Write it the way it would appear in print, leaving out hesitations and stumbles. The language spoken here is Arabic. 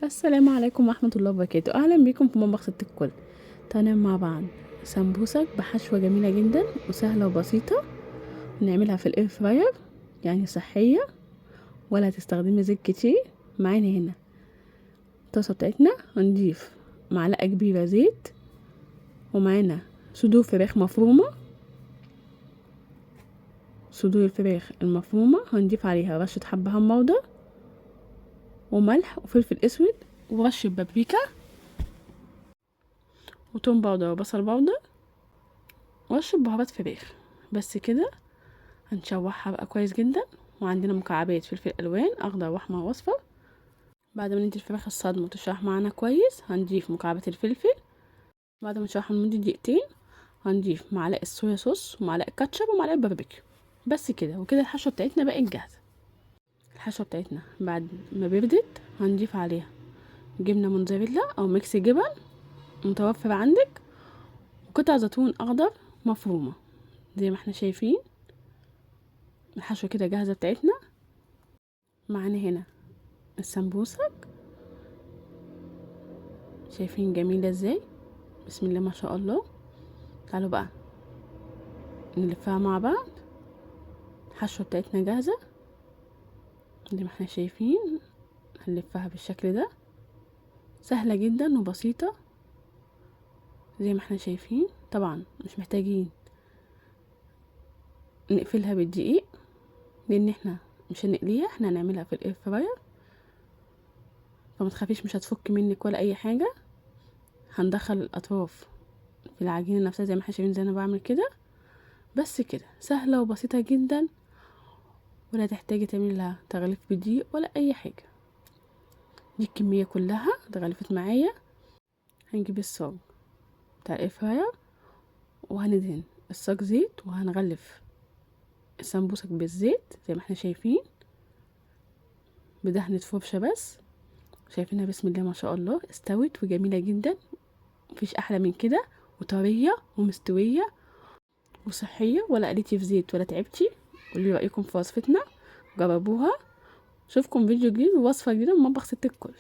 السلام عليكم ورحمة الله وبركاته. أهلا بكم في مطبخ ست الكل. تعالوا مع بعض سمبوسك بحشوة جميلة جدا وسهلة وبسيطة. نعملها في الاير فراير، يعني صحية ولا تستخدمي زيت كتير. معانا هنا الطاسة بتاعتنا، هنضيف معلقة كبيرة زيت، ومعانا صدور فراخ مفرومة. صدور الفراخ المفرومة هنضيف عليها رشة حبة هموضة وملح وفلفل اسود ورشة بابريكا وتوم باودر وبصل باودر ورشة بهارات فراخ. بس كده هنشوحها بقى كويس جدا. وعندنا مكعبات فلفل الوان اخضر واحمر واصفر. بعد ما ندي الفراخ الصدمه وتشرح معانا كويس، هنضيف مكعبات الفلفل. بعد ما نشرحها لمده دقيقتين، هنضيف معلقه صويا صوص ومعلقه كاتشب ومعلقه باربيكيو. بس كده، وكده الحشوه بتاعتنا بقت جاهزه. الحشوه بتاعتنا بعد ما بردت هنضيف عليها جبنه موتزاريلا او ميكس جبن متوفر عندك، وقطع زيتون اخضر مفرومه. زي ما احنا شايفين الحشوه كده جاهزه بتاعتنا. معانا هنا السمبوسك، شايفين جميلة ازاي؟ بسم الله ما شاء الله. تعالوا بقى نلفها مع بعض. الحشوة بتاعتنا جاهزة زي ما احنا شايفين. هنلفها بالشكل ده، سهلة جدا وبسيطة زي ما احنا شايفين. طبعا مش محتاجين نقفلها بالدقيق، لان احنا مش هنقليها، احنا هنعملها في الاير فراير. فما تخافيش، مش هتفك منك ولا اي حاجة. هندخل الاطراف في العجينة نفسها زي ما احنا شايفين، زي انا بعمل كده. بس كده سهلة وبسيطة جدا، ولا تحتاجي تعملي لها تغليف بدقيق ولا اي حاجة. دي الكمية كلها اتغلفت معايا. هنجيب الصاج بتاع الاير فراير، وهندهن الصاج زيت، وهنغلف السمبوسك بالزيت زي ما احنا شايفين، بدهنة فرشة بس. شايفينها بسم الله ما شاء الله استوت وجميلة جدا. مفيش احلى من كده، وطرية ومستوية وصحية، ولا قليتي في زيت ولا تعبتي. قولي رأيكم في وصفتنا، جربوها. اشوفكم فيديو جديد ووصفة جديدة من مطبخ ست الكل.